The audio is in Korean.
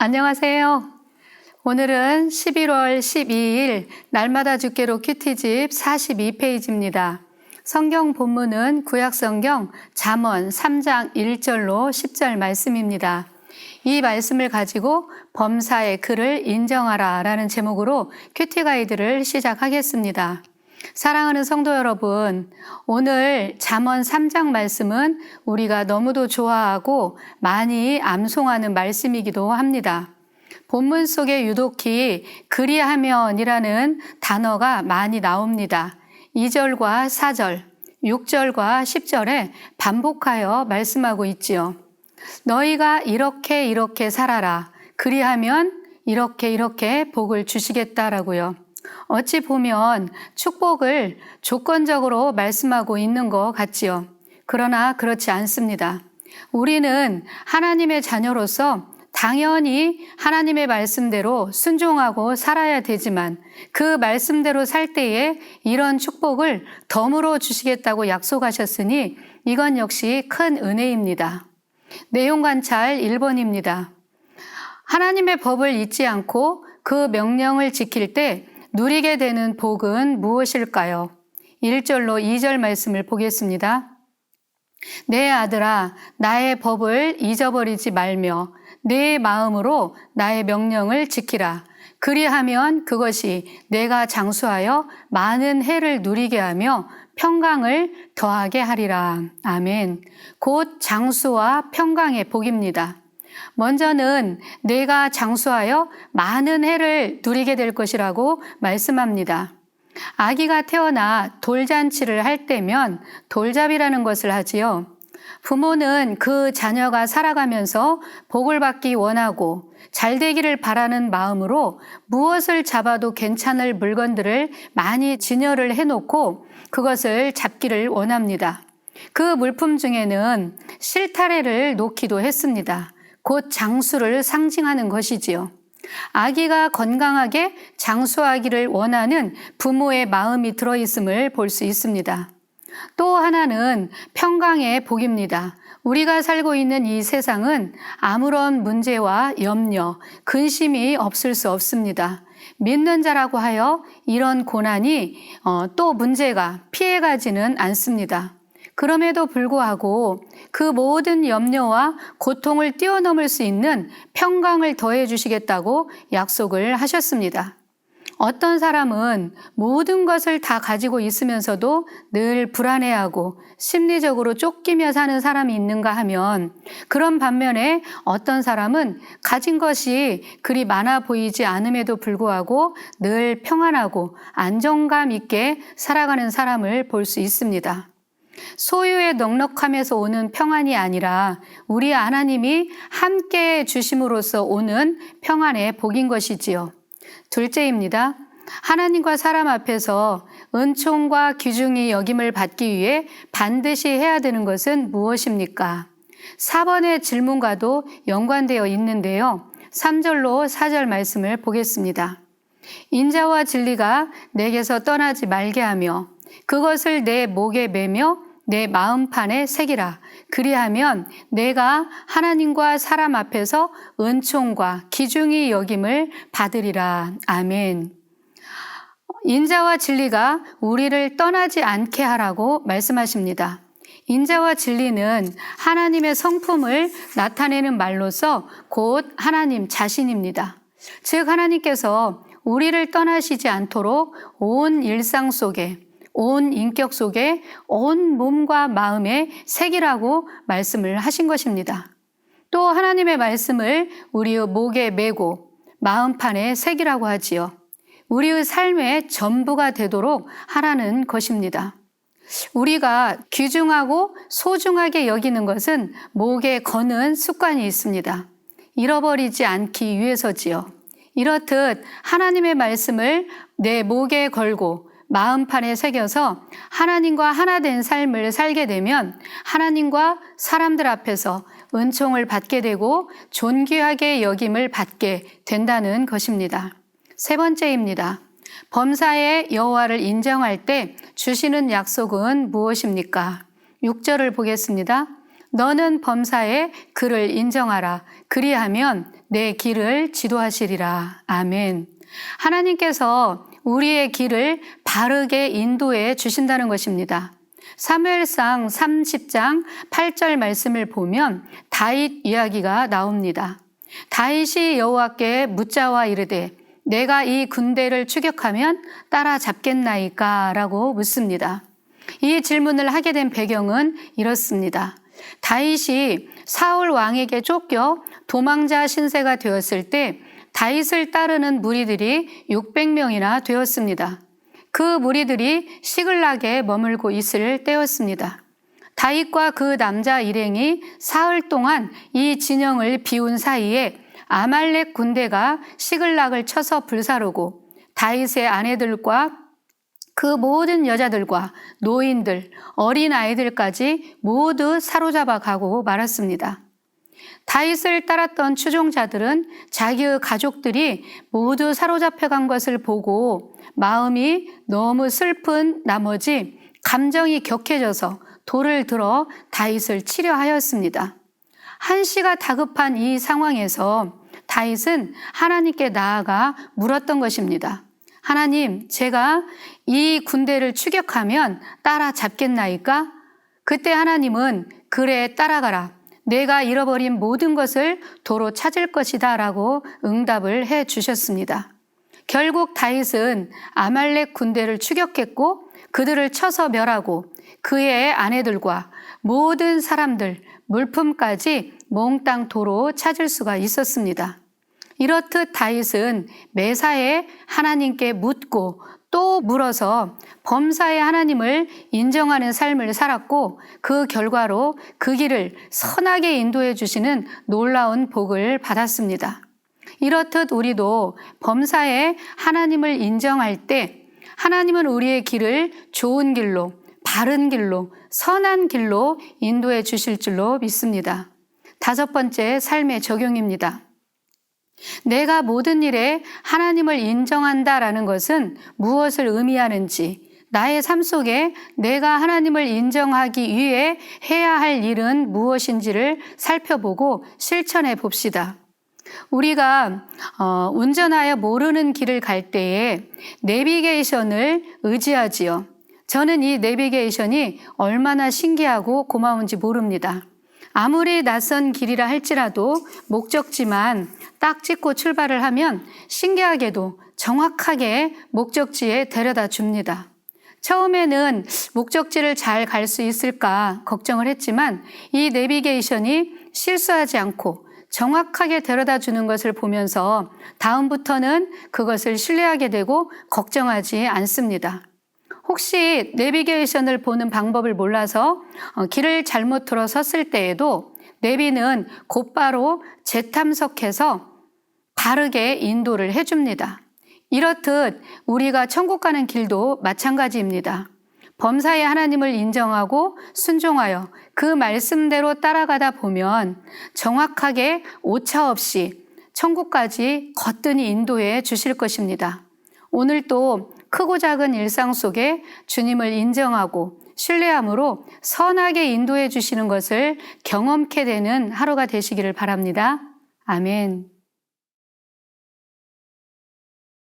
안녕하세요. 오늘은 11월 12일 날마다 주께로 큐티집 42페이지입니다. 성경 본문은 구약성경 잠언 3장 1절로 10절 말씀입니다. 이 말씀을 가지고 범사의 그를 인정하라 라는 제목으로 큐티 가이드를 시작하겠습니다. 사랑하는 성도 여러분, 오늘 잠언 3장 말씀은 우리가 너무도 좋아하고 많이 암송하는 말씀이기도 합니다. 본문 속에 유독히 그리하면이라는 단어가 많이 나옵니다. 2절과 4절, 6절과 10절에 반복하여 말씀하고 있지요. 너희가 이렇게 살아라. 그리하면 이렇게 복을 주시겠다라고요. 어찌 보면 축복을 조건적으로 말씀하고 있는 것 같지요. 그러나 그렇지 않습니다. 우리는 하나님의 자녀로서 당연히 하나님의 말씀대로 순종하고 살아야 되지만 그 말씀대로 살 때에 이런 축복을 덤으로 주시겠다고 약속하셨으니 이건 역시 큰 은혜입니다. 내용 관찰 1번입니다. 하나님의 법을 잊지 않고 그 명령을 지킬 때 누리게 되는 복은 무엇일까요? 1절로 2절 말씀을 보겠습니다. 내 아들아, 나의 법을 잊어버리지 말며 내 마음으로 나의 명령을 지키라. 그리하면 그것이 내가 장수하여 많은 해를 누리게 하며 평강을 더하게 하리라. 아멘. 곧 장수와 평강의 복입니다. 먼저는 내가 장수하여 많은 해를 누리게 될 것이라고 말씀합니다. 아기가 태어나 돌잔치를 할 때면 돌잡이라는 것을 하지요. 부모는 그 자녀가 살아가면서 복을 받기 원하고 잘 되기를 바라는 마음으로 무엇을 잡아도 괜찮을 물건들을 많이 진열을 해놓고 그것을 잡기를 원합니다. 그 물품 중에는 실타래를 놓기도 했습니다. 곧 장수를 상징하는 것이지요. 아기가 건강하게 장수하기를 원하는 부모의 마음이 들어있음을 볼 수 있습니다. 또 하나는 평강의 복입니다. 우리가 살고 있는 이 세상은 아무런 문제와 염려, 근심이 없을 수 없습니다. 믿는 자라고 하여 이런 고난이 또 문제가 피해가지는 않습니다. 그럼에도 불구하고 그 모든 염려와 고통을 뛰어넘을 수 있는 평강을 더해 주시겠다고 약속을 하셨습니다. 어떤 사람은 모든 것을 다 가지고 있으면서도 늘 불안해하고 심리적으로 쫓기며 사는 사람이 있는가 하면 그런 반면에 어떤 사람은 가진 것이 그리 많아 보이지 않음에도 불구하고 늘 평안하고 안정감 있게 살아가는 사람을 볼 수 있습니다. 소유의 넉넉함에서 오는 평안이 아니라 우리 하나님이 함께 주심으로써 오는 평안의 복인 것이지요. 둘째입니다. 하나님과 사람 앞에서 은총과 귀중히 여김을 받기 위해 반드시 해야 되는 것은 무엇입니까? 4번의 질문과도 연관되어 있는데요. 3절로 4절 말씀을 보겠습니다. 인자와 진리가 내게서 떠나지 말게 하며 그것을 내 목에 매며 내 마음판에 새기라. 그리하면 내가 하나님과 사람 앞에서 은총과 귀중히 여김을 받으리라. 아멘. 인자와 진리가 우리를 떠나지 않게 하라고 말씀하십니다. 인자와 진리는 하나님의 성품을 나타내는 말로서 곧 하나님 자신입니다. 즉 하나님께서 우리를 떠나시지 않도록 온 일상 속에 온 인격 속에 온 몸과 마음에 새기라고 말씀을 하신 것입니다. 또 하나님의 말씀을 우리의 목에 메고 마음판에 새기라고 하지요. 우리의 삶의 전부가 되도록 하라는 것입니다. 우리가 귀중하고 소중하게 여기는 것은 목에 거는 습관이 있습니다. 잃어버리지 않기 위해서지요. 이렇듯 하나님의 말씀을 내 목에 걸고 마음판에 새겨서 하나님과 하나 된 삶을 살게 되면 하나님과 사람들 앞에서 은총을 받게 되고 존귀하게 여김을 받게 된다는 것입니다. 세 번째입니다. 범사의 여호와를 인정할 때 주시는 약속은 무엇입니까? 6절을 보겠습니다. 너는 범사에 그를 인정하라. 그리하면 내 길을 지도하시리라. 아멘. 하나님께서 우리의 길을 바르게 인도해 주신다는 것입니다. 사무엘상 30장 8절 말씀을 보면 다윗 이야기가 나옵니다. 다윗이 여호와께 묻자와 이르되 내가 이 군대를 추격하면 따라잡겠나이까? 라고 묻습니다. 이 질문을 하게 된 배경은 이렇습니다. 다윗이 사울 왕에게 쫓겨 도망자 신세가 되었을 때 다윗을 따르는 무리들이 600명이나 되었습니다. 그 무리들이 시글락에 머물고 있을 때였습니다. 다윗과 그 남자 일행이 사흘 동안 이 진영을 비운 사이에 아말렉 군대가 시글락을 쳐서 불사르고 다윗의 아내들과 그 모든 여자들과 노인들, 어린아이들까지 모두 사로잡아 가고 말았습니다. 다윗을 따랐던 추종자들은 자기의 가족들이 모두 사로잡혀 간 것을 보고 마음이 너무 슬픈 나머지 감정이 격해져서 돌을 들어 다윗을 치려 하였습니다. 한시가 다급한 이 상황에서 다윗은 하나님께 나아가 물었던 것입니다. 하나님, 제가 이 군대를 추격하면 따라잡겠나이까? 그때 하나님은 그래, 따라가라. 내가 잃어버린 모든 것을 도로 찾을 것이다 라고 응답을 해 주셨습니다. 결국 다윗은 아말렉 군대를 추격했고 그들을 쳐서 멸하고 그의 아내들과 모든 사람들, 물품까지 몽땅 도로 찾을 수가 있었습니다. 이렇듯 다윗은 매사에 하나님께 묻고 또 물어서 범사에 하나님을 인정하는 삶을 살았고 그 결과로 그 길을 선하게 인도해 주시는 놀라운 복을 받았습니다. 이렇듯 우리도 범사에 하나님을 인정할 때 하나님은 우리의 길을 좋은 길로, 바른 길로, 선한 길로 인도해 주실 줄로 믿습니다. 5번째 삶의 적용입니다. 내가 모든 일에 하나님을 인정한다라는 것은 무엇을 의미하는지, 나의 삶 속에 내가 하나님을 인정하기 위해 해야 할 일은 무엇인지를 살펴보고 실천해 봅시다. 우리가 운전하여 모르는 길을 갈 때에 내비게이션을 의지하지요. 저는 이 내비게이션이 얼마나 신기하고 고마운지 모릅니다. 아무리 낯선 길이라 할지라도 목적지만 딱 찍고 출발을 하면 신기하게도 정확하게 목적지에 데려다 줍니다. 처음에는 목적지를 잘 갈 수 있을까 걱정을 했지만 이 내비게이션이 실수하지 않고 정확하게 데려다 주는 것을 보면서 다음부터는 그것을 신뢰하게 되고 걱정하지 않습니다. 혹시 내비게이션을 보는 방법을 몰라서 길을 잘못 들어섰을 때에도 내비는 곧바로 재탐석해서 바르게 인도를 해줍니다. 이렇듯 우리가 천국 가는 길도 마찬가지입니다. 범사에 하나님을 인정하고 순종하여 그 말씀대로 따라가다 보면 정확하게 오차 없이 천국까지 거뜬히 인도해 주실 것입니다. 오늘도 크고 작은 일상 속에 주님을 인정하고 신뢰함으로 선하게 인도해 주시는 것을 경험케 되는 하루가 되시기를 바랍니다. 아멘.